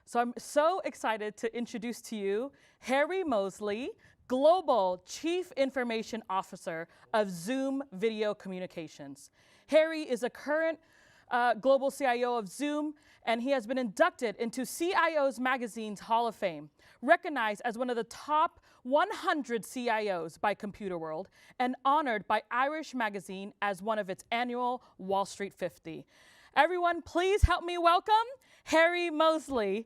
So I'm so excited to introduce to you Harry Moseley, Global Chief Information Officer of Zoom Video Communications. Harry is a current global CIO of Zoom, and he has been inducted into CIOs Magazine's Hall of Fame, recognized as one of the top 100 CIOs by Computerworld, and honored by Irish Magazine as one of its annual Wall Street 50. Everyone, please help me welcome Harry Moseley.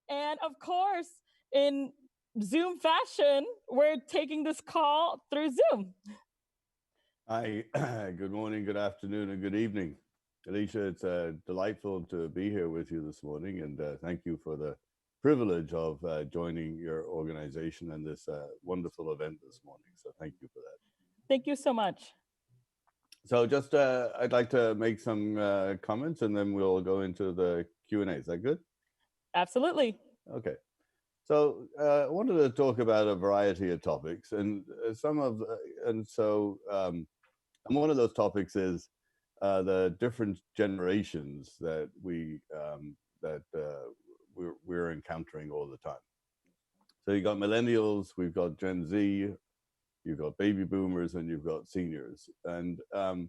And of course, in Zoom fashion, we're taking this call through Zoom. Hi, good morning, good afternoon, and good evening. Alicia, it's delightful to be here with you this morning, and thank you for the privilege of joining your organization and this wonderful event this morning. So thank you for that. Thank you so much. So just, I'd like to make some comments, and then we'll go into the Q&A. Is that good? Absolutely. Okay. So I wanted to talk about a variety of topics, and and one of those topics is the different generations that we're encountering all the time. So you got millennials, we've got Gen Z, you've got baby boomers, and you've got seniors. And so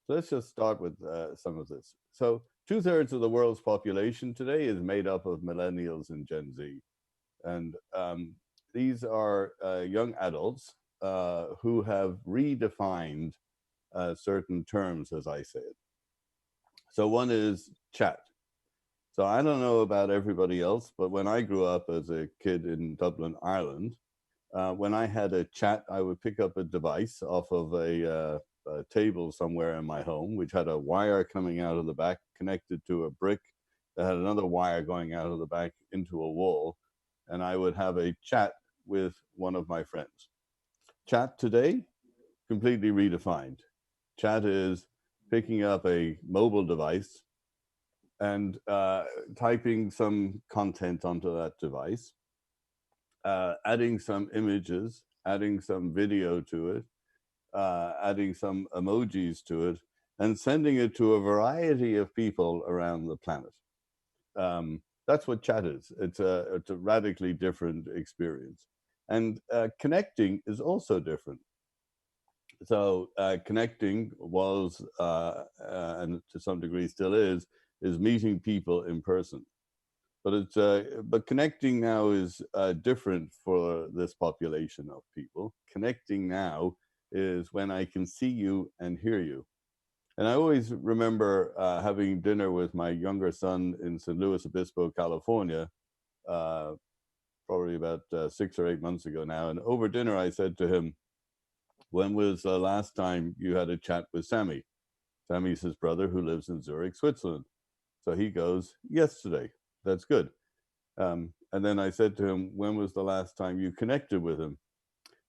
let's just start with some of this. So 2/3 of the world's population today is made up of millennials and Gen Z, and these are young adults who have redefined certain terms, as I say it. So one is chat. So I don't know about everybody else, but when I grew up as a kid in Dublin, Ireland, when I had a chat, I would pick up a device off of a table somewhere in my home, which had a wire coming out of the back connected to a brick that had another wire going out of the back into a wall. And I would have a chat with one of my friends. Chat today, completely redefined. Chat is picking up a mobile device and typing some content onto that device, adding some images, adding some video to it, adding some emojis to it, and sending it to a variety of people around the planet. That's what chat is. It's a radically different experience. And connecting is also different. So connecting was, and to some degree still is meeting people in person. But connecting now is different for this population of people. Connecting now is when I can see you and hear you. And I always remember having dinner with my younger son in San Luis Obispo, California, uh, probably about 6 or 8 months ago now. And over dinner, I said to him, "When was the last time you had a chat with Sammy?" Sammy's his brother who lives in Zurich, Switzerland. So he goes, "Yesterday." That's good. And then I said to him, "When was the last time you connected with him?"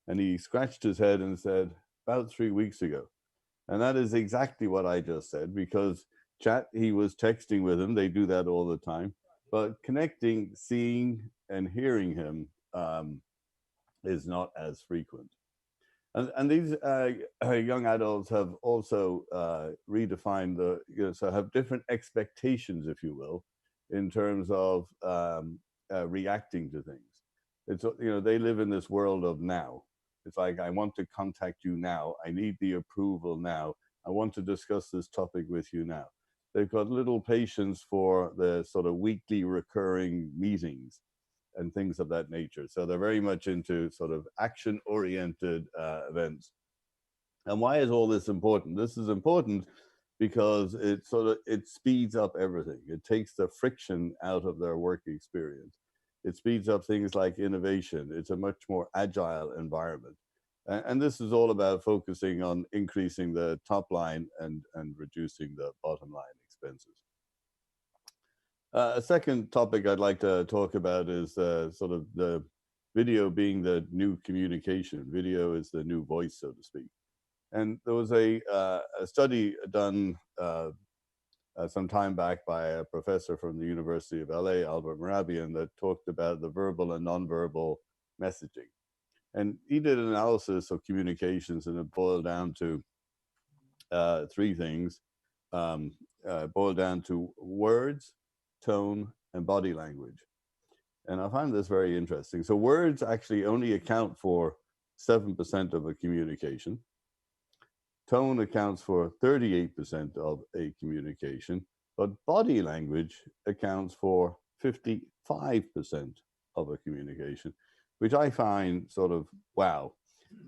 And he scratched his head and said, "About 3 weeks ago." And that is exactly what I just said, because chat, he was texting with him. They do that all the time. But connecting, seeing, and hearing him is not as frequent. And these young adults have also redefined so have different expectations, if you will, in terms of reacting to things. They live in this world of now. It's like, I want to contact you now. I need the approval now. I want to discuss this topic with you now. They've got little patience for the sort of weekly recurring meetings and things of that nature. So they're very much into sort of action-oriented events. And why is all this important? This is important because it speeds up everything. It takes the friction out of their work experience. It speeds up things like innovation. It's a much more agile environment. And this is all about focusing on increasing the top line and reducing the bottom line expenses. A second topic I'd like to talk about is sort of the video being the new communication. Video is the new voice, so to speak. And there was a study done some time back by a professor from the University of LA, Albert Mehrabian, that talked about the verbal and nonverbal messaging. And he did an analysis of communications, and it boiled down to three things. Boiled down to words, tone, and body language. And I find this very interesting. So words actually only account for 7% of a communication. Tone accounts for 38% of a communication, but body language accounts for 55% of a communication, which I find sort of wow.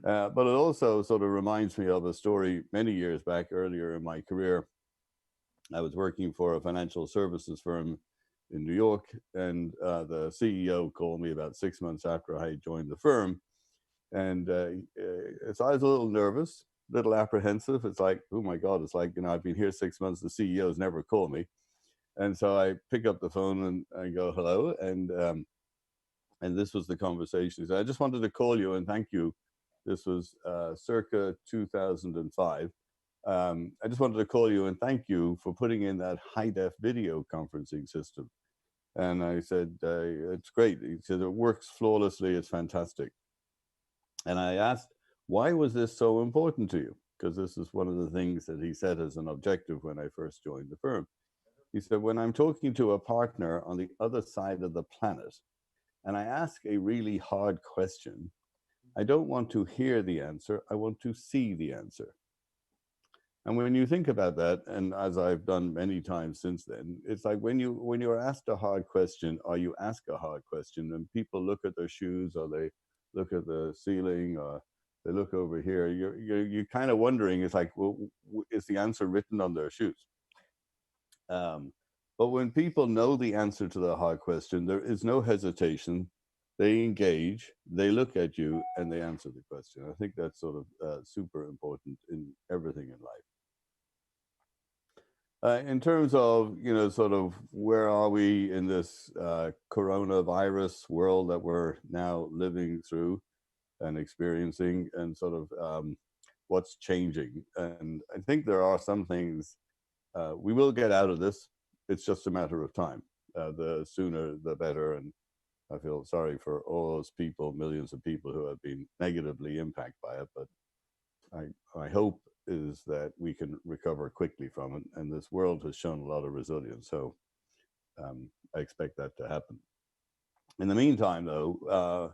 But it also sort of reminds me of a story many years back earlier in my career. I was working for a financial services firm in New York, and the CEO called me about 6 months after I joined the firm. And so I was a little nervous, a little apprehensive. It's like, oh my God, it's like, I've been here 6 months, the CEO's never called me. And so I pick up the phone and I go, hello. And this was the conversation. He said, I just wanted to call you and thank you. This was circa 2005. I just wanted to call you and thank you for putting in that high-def video conferencing system. And I said, it's great. He said, it works flawlessly. It's fantastic. And I asked, why was this so important to you? Because this is one of the things that he set as an objective when I first joined the firm. He said, when I'm talking to a partner on the other side of the planet, and I ask a really hard question, I don't want to hear the answer, I want to see the answer. And when you think about that, and as I've done many times since then, it's like when you're asked a hard question, or you ask a hard question, and people look at their shoes, or they look at the ceiling, or they look over here, you're kind of wondering, it's like, well, is the answer written on their shoes? But when people know the answer to the hard question, there is no hesitation. They engage, they look at you, and they answer the question. I think that's sort of super important in everything in life. In terms of, sort of where are we in this coronavirus world that we're now living through and experiencing, and sort of what's changing. And I think there are some things we will get out of this. It's just a matter of time. The sooner, the better. And I feel sorry for all those people, millions of people who have been negatively impacted by it. But my hope is that we can recover quickly from it. And this world has shown a lot of resilience. So I expect that to happen. In the meantime, though,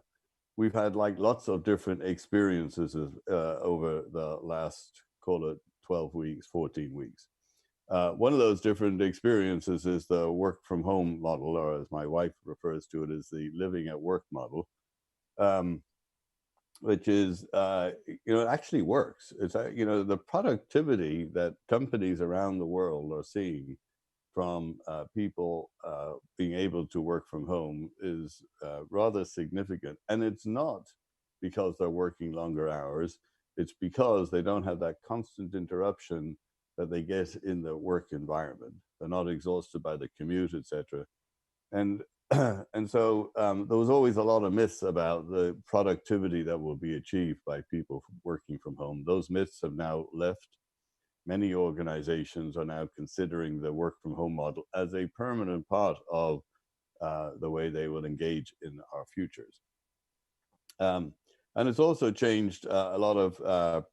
we've had like lots of different experiences over the last, call it 12 weeks, 14 weeks. One of those different experiences is the work from home model, or as my wife refers to it, is the living at work model. Which is, it actually works. It's, the productivity that companies around the world are seeing from people being able to work from home is rather significant. And it's not because they're working longer hours. It's because they don't have that constant interruption that they get in the work environment. They're not exhausted by the commute, etc. And and so there was always a lot of myths about the productivity that will be achieved by people working from home. Those myths have now left. Many organizations are now considering the work from home model as a permanent part of the way they will engage in our futures. And it's also changed a lot of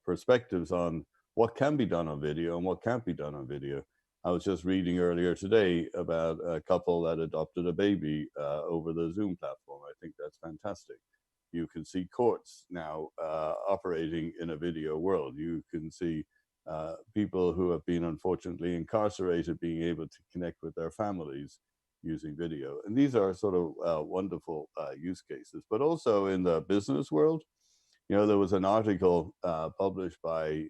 perspectives on what can be done on video and what can't be done on video. I was just reading earlier today about a couple that adopted a baby over the Zoom platform. I think that's fantastic. You can see courts now operating in a video world. You can see people who have been unfortunately incarcerated being able to connect with their families using video. And these are sort of wonderful use cases. But also in the business world, there was an article published by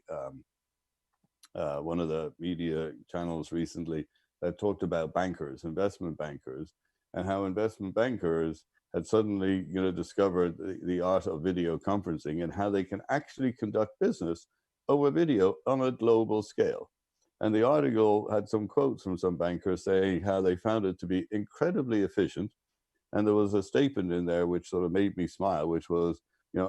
one of the media channels recently that talked about bankers, investment bankers, and how investment bankers had suddenly, discovered the art of video conferencing and how they can actually conduct business over video on a global scale. And the article had some quotes from some bankers saying how they found it to be incredibly efficient. And there was a statement in there which sort of made me smile, which was,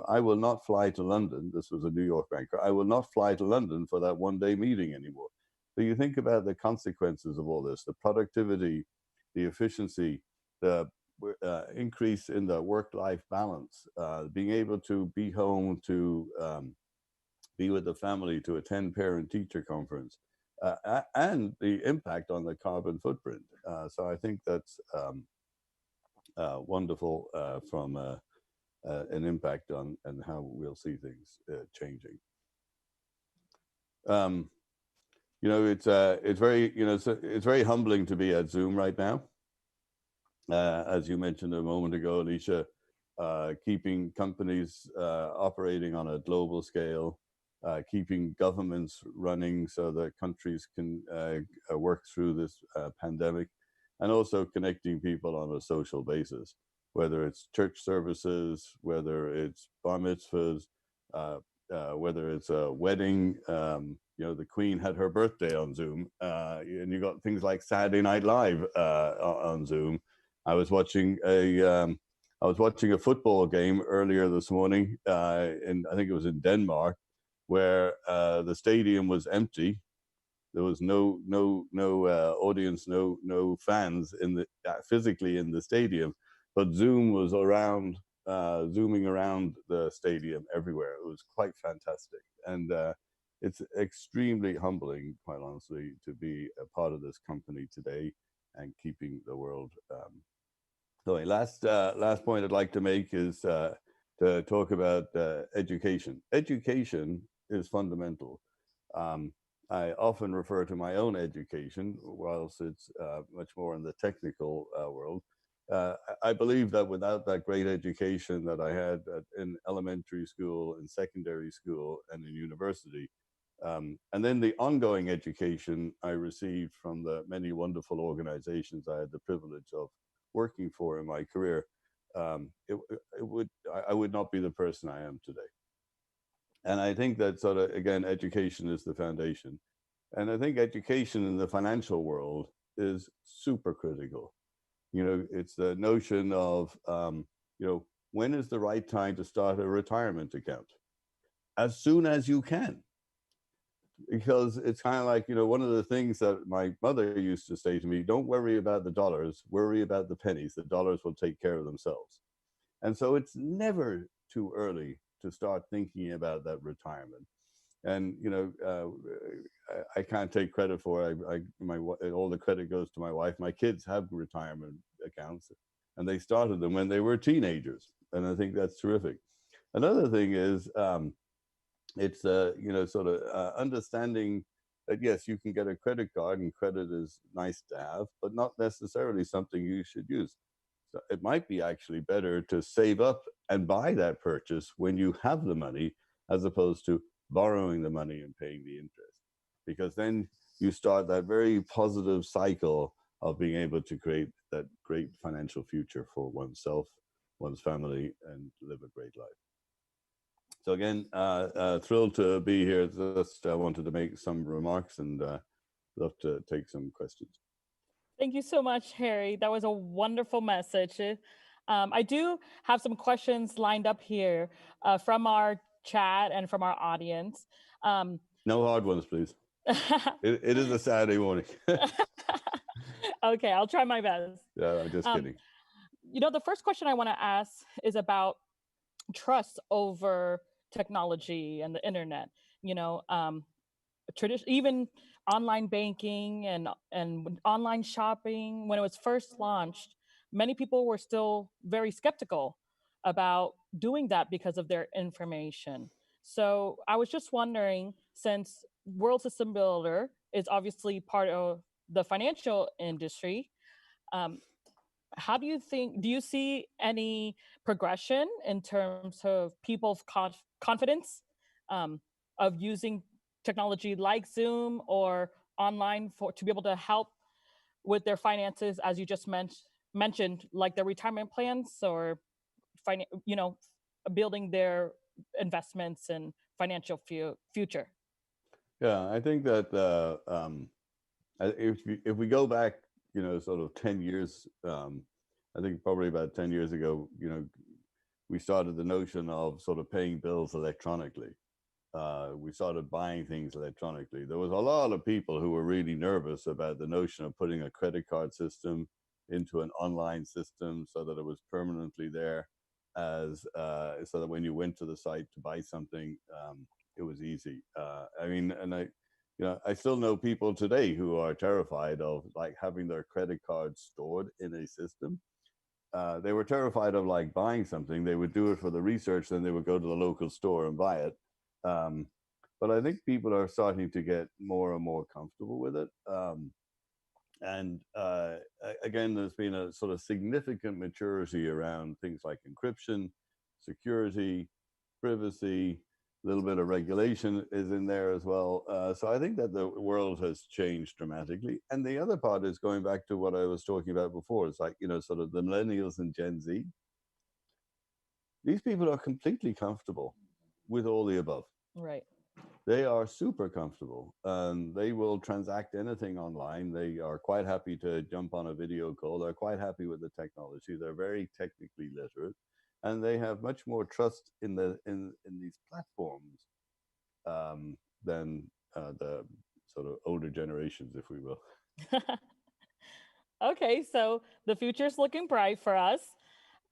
I will not fly to London. This was a New York banker. I will not fly to London for that one-day meeting anymore. So you think about the consequences of all this, the productivity, the efficiency, the increase in the work-life balance, being able to be home, to be with the family, to attend parent-teacher conference, and the impact on the carbon footprint. So I think that's wonderful from an impact on and how we'll see things changing. Um, it's very it's very humbling to be at Zoom right now. As you mentioned a moment ago, Alicia, keeping companies operating on a global scale, keeping governments running so that countries can work through this pandemic, and also connecting people on a social basis, whether it's church services, whether it's bar mitzvahs, whether it's a wedding. The Queen had her birthday on Zoom, and you got things like Saturday Night Live on Zoom. I was watching a football game earlier this morning, and I think it was in Denmark, where the stadium was empty. There was no audience, no fans in the physically in the stadium, but Zoom was around, zooming around the stadium everywhere. It was quite fantastic, and it's extremely humbling, quite honestly, to be a part of this company today and keeping the world going. Last point I'd like to make is to talk about education. Education is fundamental. Um, I often refer to my own education, whilst it's much more in the technical world. I believe that without that great education that I had in elementary school, in secondary school, and in university, and then the ongoing education I received from the many wonderful organizations I had the privilege of working for in my career, I would not be the person I am today. And I think that sort of, again, education is the foundation. And I think education in the financial world is super critical. It's the notion of, when is the right time to start a retirement account? As soon as you can. Because it's kind of like, one of the things that my mother used to say to me, don't worry about the dollars, worry about the pennies. The dollars will take care of themselves. And so it's never too early to start thinking about that retirement. And I can't take credit for it. All the credit goes to my wife. My kids have retirement accounts, and they started them when they were teenagers, and I think that's terrific. Another thing is it's sort of understanding that yes, you can get a credit card, and credit is nice to have, but not necessarily something you should use. So it might be actually better to save up and buy that purchase when you have the money, as opposed to borrowing the money and paying the interest, because then you start that very positive cycle of being able to create that great financial future for oneself, one's family, and live a great life. So again, thrilled to be here. Just wanted to make some remarks and love to take some questions. Thank you so much, Harry. That was a wonderful message. I do have some questions lined up here from our chat and from our audience. No hard ones, please. It is a Saturday morning. Okay, I'll try my best. Yeah, I'm just kidding. The first question I want to ask is about trust over technology and the internet. Even online banking and online shopping, when it was first launched, many people were still very skeptical about doing that because of their information. So I was just wondering, since World System Builder is obviously part of the financial industry, how do you see any progression in terms of people's confidence of using technology like Zoom or online to be able to help with their finances, as you just mentioned, like their retirement plans or building their investments and financial future? Yeah, I think that if we go back, sort of 10 years, I think probably about 10 years ago, we started the notion of sort of paying bills electronically. We started buying things electronically. There was a lot of people who were really nervous about the notion of putting a credit card system into an online system so that it was permanently there, as so that when you went to the site to buy something, it was easy. I still know people today who are terrified of like having their credit card stored in a system. they were terrified of like buying something. They would do it for the research, then they would go to the local store and buy it. Um, but I think people are starting to get more and more comfortable with it. And again, there's been a sort of significant maturity around things like encryption, security, privacy, a little bit of regulation is in there as well. So I think that the world has changed dramatically. And the other part is going back to what I was talking about before. It's like, sort of the millennials and Gen Z. These people are completely comfortable with all the above. Right. They are super comfortable and they will transact anything online. They are quite happy to jump on a video call. They're quite happy with the technology. They're very technically literate and they have much more trust in these platforms than the sort of older generations, if we will. Okay, so the future's looking bright for us.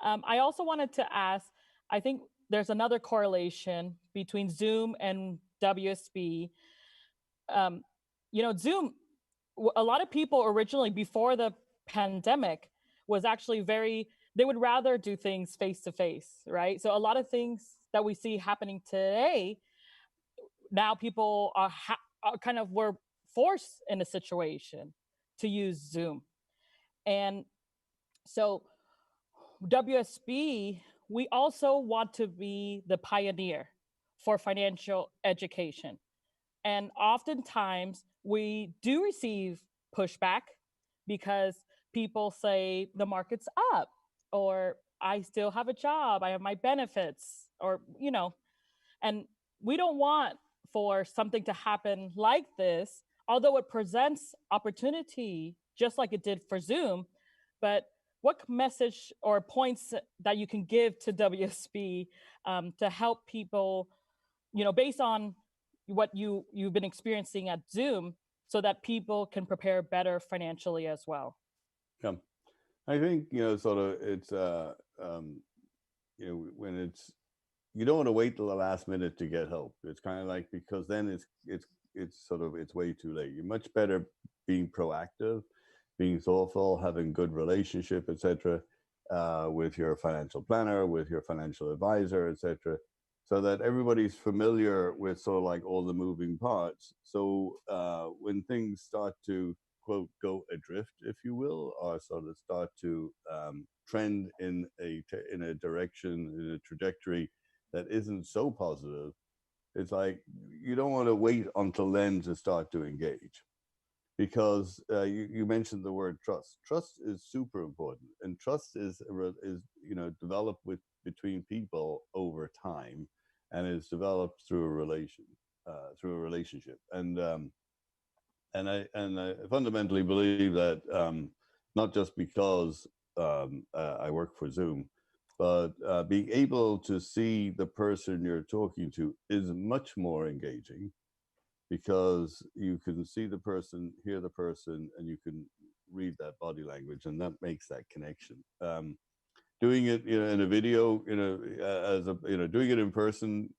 I also wanted to ask, I think there's another correlation between Zoom and WSB. Um, Zoom, a lot of people originally before the pandemic was actually they would rather do things face to face, right? So a lot of things that we see happening today, now people are kind of were forced in a situation to use Zoom. And so WSB, we also want to be the pioneer for financial education. And oftentimes we do receive pushback because people say the market's up, or I still have a job, I have my benefits, and we don't want for something to happen like this, although it presents opportunity just like it did for Zoom. But what message or points that you can give to WSB to help people, based on what you've been experiencing at Zoom, so that people can prepare better financially as well? Yeah, I think sort of it's when you don't want to wait till the last minute to get help. It's kind of like, because then it's way too late. You're much better being proactive, being thoughtful, having good relationship, etc., with your financial planner, with your financial advisor, etc., so that everybody's familiar with sort of like all the moving parts. So when things start to quote go adrift, if you will, or sort of start to trend in a direction, in a trajectory that isn't so positive, it's like you don't want to wait until then to start to engage, because you mentioned the word trust. Trust is super important, and trust is developed between people over time, and is developed through a relationship. And I fundamentally believe that, not just because I work for Zoom, but being able to see the person you're talking to is much more engaging, because you can see the person, hear the person, and you can read that body language, and that makes that connection. Doing it, in a video, doing it in person,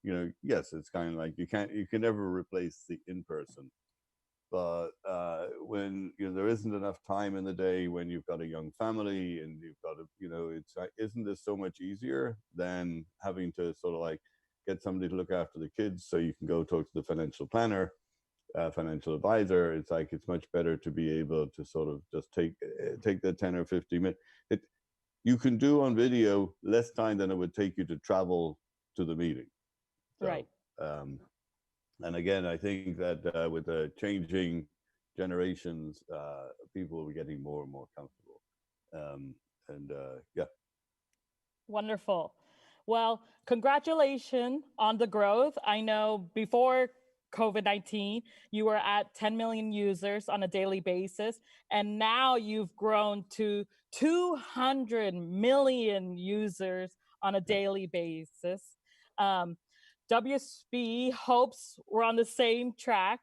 yes, it's kind of like you can never replace the in person. But when there isn't enough time in the day, when you've got a young family and you've got it's isn't this so much easier than having to sort of like get somebody to look after the kids so you can go talk to the financial planner, financial advisor? It's like it's much better to be able to sort of just take the 10 or 15 minutes. You can do on video less time than it would take you to travel to the meeting. So, Right. And again, I think that with the changing generations, people will be getting more and more comfortable. Yeah. Wonderful. Well, congratulations on the growth. I know before COVID-19, you were at 10 million users on a daily basis, and now you've grown to 200 million users on a Yeah. daily basis. Um, WSB hopes we're on the same track.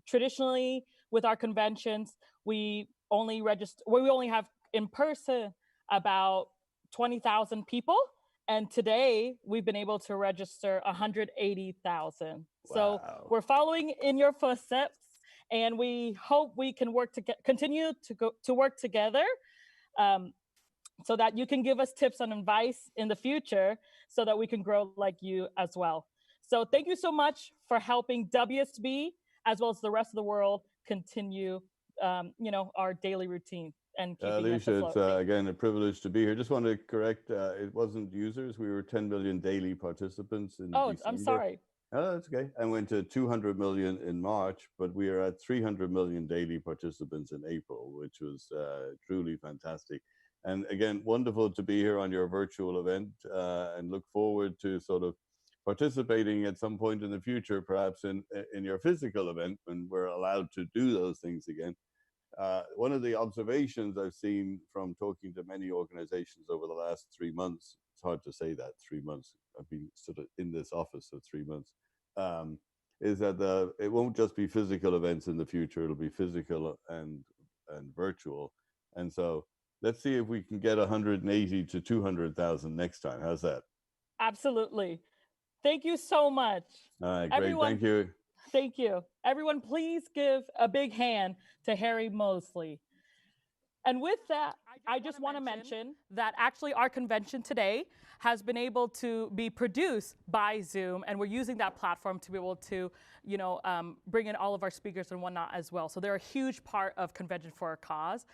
Traditionally, with our conventions, we only have in person about 20,000 people. And today we've been able to register 180,000. So Wow. we're following in your footsteps, and we hope we can continue to work together, um, so that you can give us tips and advice in the future so that we can grow like you as well. So thank you so much for helping WSB as well as the rest of the world continue, our daily routine and keeping us Alicia, it's afloat. again a privilege to be here. Just want to correct, it wasn't users. We were 10 million daily participants in Oh, December. I'm sorry. Oh, that's okay. I went to 200 million in March, but we are at 300 million daily participants in April, which was truly fantastic. And again, wonderful to be here on your virtual event, and look forward to sort of participating at some point in the future, perhaps in your physical event when we're allowed to do those things again. One of the observations I've seen from talking to many organizations over the last 3 months, it's hard to say that 3 months, I've been sort of in this office for 3 months, um, is that it won't just be physical events in the future, it'll be physical and virtual. And so let's see if we can get 180 to 200,000 next time. How's that? Absolutely. Thank you so much. All right, great. Everyone, Thank you. thank you. Everyone, please give a big hand to Harry Moseley. And with that, I just want to mention that actually our convention today has been able to be produced by Zoom, and we're using that platform to be able to, bring in all of our speakers and whatnot as well. So they're a huge part of Convention for a Cause.